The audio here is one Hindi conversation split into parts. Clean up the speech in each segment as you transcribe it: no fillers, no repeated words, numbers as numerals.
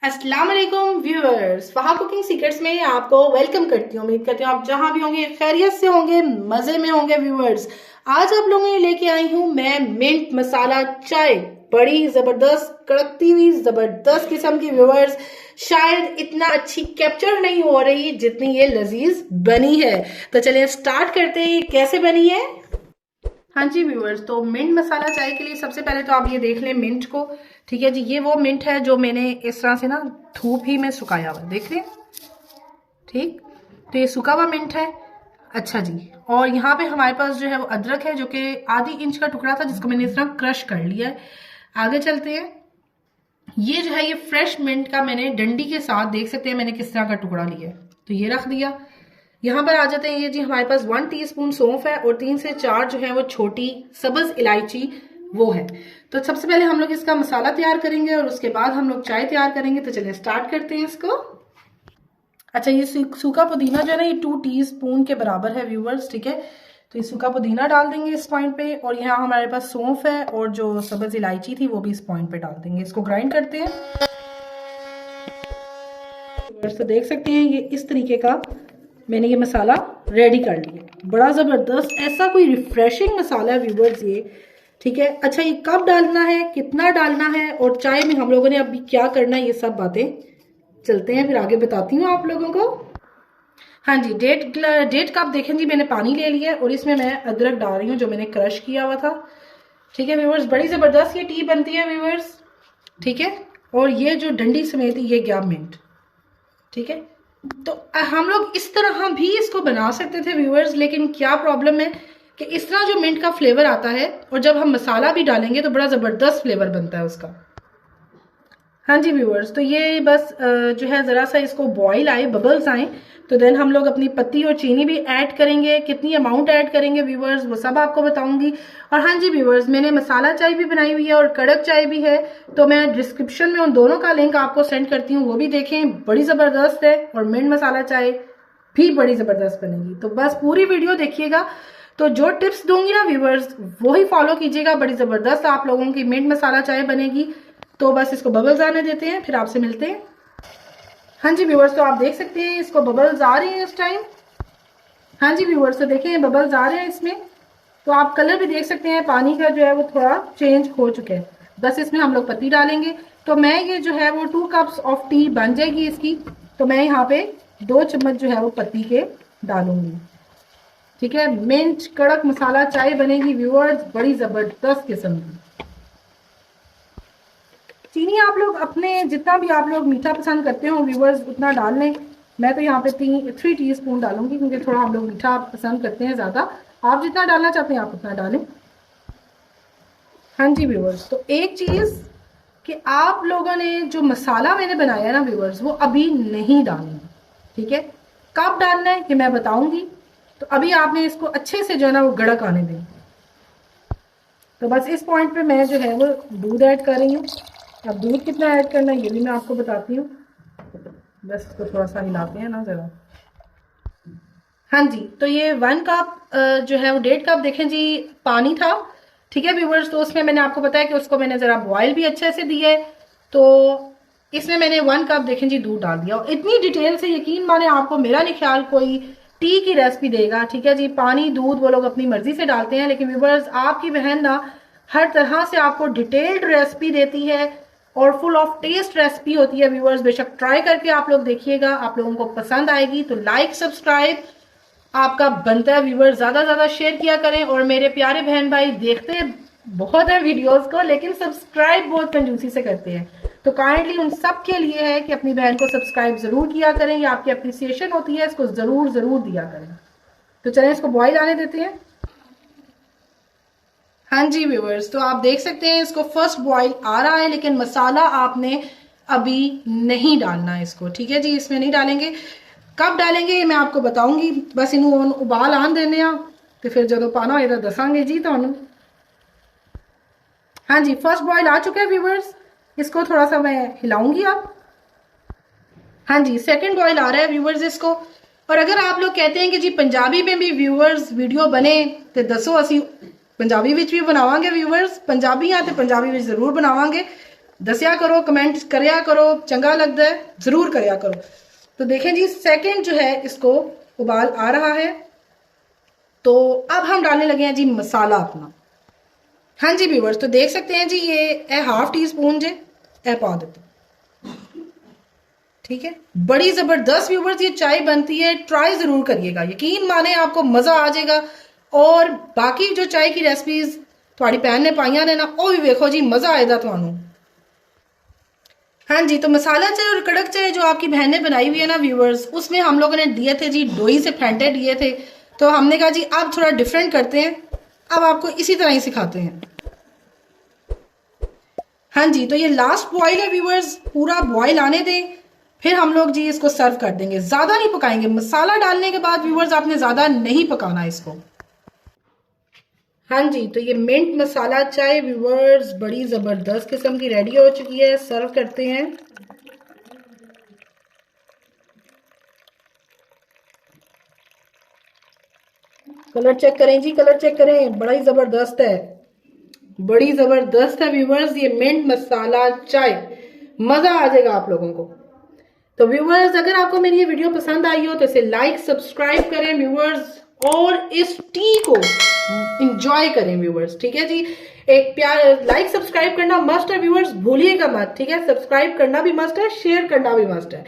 अस्सलाम वालेकुम व्यूअर्स, वहाँ कुकिंग सीक्रेट्स में आपको वेलकम करती हूँ। उम्मीद करती हूँ आप जहाँ भी होंगे खैरियत से होंगे, मजे में होंगे। व्यूअर्स, आज आप लोगों के लिए लेके आई हूँ मैं मिंट मसाला चाय। बड़ी जबरदस्त कड़कती हुई जबरदस्त किस्म की। व्यूअर्स, शायद इतना अच्छी कैप्चर नहीं हो रही जितनी ये लजीज बनी है। तो चलिए स्टार्ट करते हैं, कैसे बनी है। हाँ जी व्यूअर्स, तो मिंट मसाला चाय के लिए सबसे पहले तो आप ये देख लें मिंट को। ठीक है जी, ये वो मिंट है जो मैंने इस तरह से ना धूप ही में सुखाया हुआ, देख रहे हैं। ठीक, तो ये सूखा हुआ मिंट है। अच्छा जी, और यहाँ पे हमारे पास जो है वो अदरक है, जो कि आधी इंच का टुकड़ा था, जिसको मैंने इस तरह क्रश कर लिया है। आगे चलते हैं। ये जो है ये फ्रेश मिंट का मैंने डंडी के साथ, देख सकते हैं मैंने किस तरह का टुकड़ा लिया है, तो ये रख दिया। यहाँ पर आ जाते हैं। ये जी हमारे पास 1 टीस्पून सौंफ है और 3 से 4 जो है वो छोटी सब्ज इलायची वो है। तो सबसे पहले हम लोग इसका मसाला तैयार करेंगे और उसके बाद हम लोग चाय तैयार करेंगे। तो चलिए स्टार्ट करते हैं इसको। अच्छा, ये सूखा पुदीना जो है ना, ये 2 टीस्पून के बराबर है व्यूवर्स। ठीक है, तो ये सूखा पुदीना डाल देंगे इस पॉइंट पे, और यहाँ हमारे पास सौंफ है और जो सब्ज इलायची थी वो भी इस पॉइंट पे डाल देंगे। इसको ग्राइंड करते हैं। तो देख सकते हैं ये इस तरीके का मैंने ये मसाला रेडी कर लिया। बड़ा ज़बरदस्त ऐसा कोई रिफ्रेशिंग मसाला है व्यूवर्स ये। ठीक है, अच्छा ये कब डालना है, कितना डालना है, और चाय में हम लोगों ने अभी क्या करना है, ये सब बातें चलते हैं फिर आगे बताती हूँ आप लोगों को। हाँ जी, डेढ़ कप देखें जी मैंने पानी ले लिया और इसमें मैं अदरक डाल रही हूँ जो मैंने क्रश किया हुआ था। ठीक है व्यूवर्स, बड़ी ज़बरदस्त ये टी बनती है व्यूवर्स। ठीक है, और ये जो डंडी समेत ये 11 मिनट। ठीक है, तो हम लोग इस तरह भी इसको बना सकते थे व्यूअर्स, लेकिन क्या प्रॉब्लम है कि इस तरह जो मिंट का फ्लेवर आता है और जब हम मसाला भी डालेंगे तो बड़ा ज़बरदस्त फ्लेवर बनता है उसका। हाँ जी व्यूअर्स, तो ये बस जो है ज़रा सा इसको बॉईल आए, बबल्स आए, तो देन हम लोग अपनी पत्ती और चीनी भी ऐड करेंगे। कितनी अमाउंट ऐड करेंगे व्यूअर्स वो सब आपको बताऊंगी। और हाँ जी व्यूअर्स, मैंने मसाला चाय भी बनाई हुई है और कड़क चाय भी है, तो मैं डिस्क्रिप्शन में उन दोनों का लिंक आपको सेंड करती हूँ, वो भी देखें। बड़ी ज़बरदस्त है और मिंट मसाला चाय भी बड़ी ज़बरदस्त बनेगी। तो बस पूरी वीडियो देखिएगा। तो जो टिप्स दूंगी ना व्यूअर्स वो ही फॉलो कीजिएगा। बड़ी ज़बरदस्त आप लोगों की मिंट मसाला चाय बनेगी। तो बस इसको बबल्स आने देते हैं, फिर आपसे मिलते हैं। हाँ जी व्यूअर्स, तो आप देख सकते हैं इसको बबल्स आ रही हैं इस टाइम। हाँ जी व्यूअर्स, तो देखें बबल्स आ रहे हैं इसमें। तो आप कलर भी देख सकते हैं, पानी का जो है वो थोड़ा चेंज हो चुका है। बस इसमें हम लोग पत्ती डालेंगे। तो मैं ये जो है वो 2 कप्स ऑफ टी बन जाएगी इसकी। तो मैं यहाँ पे 2 चम्मच जो है वो पत्ती के डालूंगी। ठीक है, मिंट कड़क मसाला चाय बनेगी व्यूअर्स, बड़ी ज़बरदस्त किस्म की। चीनी आप लोग अपने जितना भी आप लोग मीठा पसंद करते हो व्यूवर्स उतना डाल लें। मैं तो यहाँ पे 3 टीस्पून डालूंगी क्योंकि थोड़ा हम लोग मीठा पसंद करते हैं ज़्यादा। आप जितना डालना चाहते हैं आप उतना डालें। हाँ जी व्यूवर्स, तो एक चीज़ कि आप लोगों ने जो मसाला मैंने बनाया ना व्यूवर्स वो अभी नहीं डालना। ठीक है, कब डालना है कि मैं बताऊंगी। तो अभी आपने इसको अच्छे से जो है ना वो गड़क आने दें। तो बस इस पॉइंट पे मैं जो है वो दूध ऐड कर रही हूँ। अब दूध कितना ऐड करना है ये भी मैं आपको बताती हूँ। बस इसको थोड़ा सा हिलाते हैं ना ज़रा। हाँ जी, तो ये 1 कप जो है वो 1.5 कप देखें जी पानी था। ठीक है व्यूवर्स, तो उसमें मैंने आपको बताया कि उसको मैंने ज़रा बॉयल भी अच्छे से दिया है। तो इसमें मैंने 1 कप देखें जी दूध डाल दिया। और इतनी डिटेल से यकीन माने आपको मेरा नहीं ख्याल कोई टी की रेसिपी देगा। ठीक है जी, पानी दूध वो लोग अपनी मर्जी से डालते हैं, लेकिन व्यूवर्स आपकी बहन ना हर तरह से आपको डिटेल्ड रेसिपी देती है और फुल ऑफ टेस्ट रेसिपी होती है व्यूवर्स। बेशक ट्राई करके आप लोग देखिएगा, आप लोगों को पसंद आएगी। तो लाइक सब्सक्राइब आपका बनता है व्यूवर्स, ज़्यादा ज़्यादा शेयर किया करें। और मेरे प्यारे बहन भाई देखते बहुत है वीडियोस को, लेकिन सब्सक्राइब बहुत कंजूसी से करते हैं। तो काइंडली उन सब के लिए है कि अपनी बहन को सब्सक्राइब जरूर किया करें, ये आपकी अप्रिसिएशन होती है, इसको जरूर जरूर दिया करें। तो चलें इसको बॉईल आने देते हैं। हाँ जी व्यूवर्स, तो आप देख सकते हैं इसको फर्स्ट बॉईल आ रहा है, लेकिन मसाला आपने अभी नहीं डालना है इसको। ठीक है जी, इसमें नहीं डालेंगे। कब डालेंगे ये मैं आपको बताऊंगी। बस इन्हों उबाल आन देने आ तो फिर जो पाना होएगा दसांगे जी तुहानू। हाँ जी, फर्स्ट बॉईल आ चुका है व्यूवर्स, इसको थोड़ा सा मैं हिलाऊंगी अब। हाँ जी, सेकंड बॉईल आ रहा है व्यूवर्स इसको। और अगर आप लोग कहते हैं कि जी पंजाबी में भी व्यूवर्स वीडियो बने तो दसो, असी पंजाबी विच भी बनावांगे व्यूवर्स। पंजाबी हाँ तो पंजाबी विच जरूर बनावांगे। दसिया करो, कमेंट करया करो, चंगा लगता है जरूर करया करो। तो देखें जी सेकंड जो है इसको उबाल आ रहा है, तो अब हम डालने लगे हैं जी मसाला अपना। हाँ जी व्यूवर्स, तो देख सकते हैं जी ये हाफ टी स्पून जे पा देते, ठीक है। बड़ी जबरदस्त व्यूवर्स ये चाय बनती है, ट्राई जरूर करिएगा, यकीन माने आपको मजा आ जाएगा। और बाकी जो चाय की रेसिपीज थोड़ी भैन ने पाइया ने ना, वो भी देखो जी मजा आएगा थानू। हाँ जी, तो मसाला चाय और कड़क चाय जो आपकी बहन ने बनाई हुई है ना व्यूवर्स, उसमें हम लोगों ने दिए थे जी डोई से फेंटे दिए थे। तो हमने कहा जी अब थोड़ा डिफरेंट करते हैं, अब आपको इसी तरह ही सिखाते हैं। हाँ जी, तो ये लास्ट बॉयल है व्यूवर्स, पूरा बॉयल आने दें, फिर हम लोग जी इसको सर्व कर देंगे। ज्यादा नहीं पकाएंगे, मसाला डालने के बाद व्यूवर्स आपने ज्यादा नहीं पकाना इसको। हाँ जी, तो ये मिंट मसाला चाय व्यूवर्स बड़ी जबरदस्त किस्म की रेडी हो चुकी है, सर्व करते हैं। कलर चेक करें जी, कलर चेक करें, बड़ा ही जबरदस्त है, बड़ी जबरदस्त है व्यूवर्स ये मिंट मसाला चाय, मजा आ जाएगा आप लोगों को। तो व्यूवर्स अगर आपको मेरी ये वीडियो पसंद आई हो तो इसे लाइक सब्सक्राइब करें व्यूवर्स, और इस टी को इंजॉय करें व्यूवर्स, ठीक है जी। एक प्यार लाइक सब्सक्राइब करना मस्ट है व्यूवर्स, भूलिएगा मत, ठीक है। सब्सक्राइब करना भी मस्ट है, शेयर करना भी मस्ट है।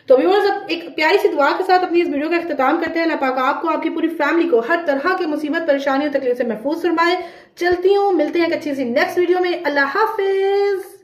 तो व्यूवर्स अब एक प्यारी सी दुआ के साथ अपनी इस वीडियो का इख्तिताम करते हैं। अल्लाह पाक आपको, आपकी पूरी फैमिली को हर तरह के मुसीबत परेशानियों तकलीफ से महफूज फरमाए। चलती हूँ, मिलते हैं एक अच्छी सी नेक्स्ट वीडियो में। अल्लाह हाफिज।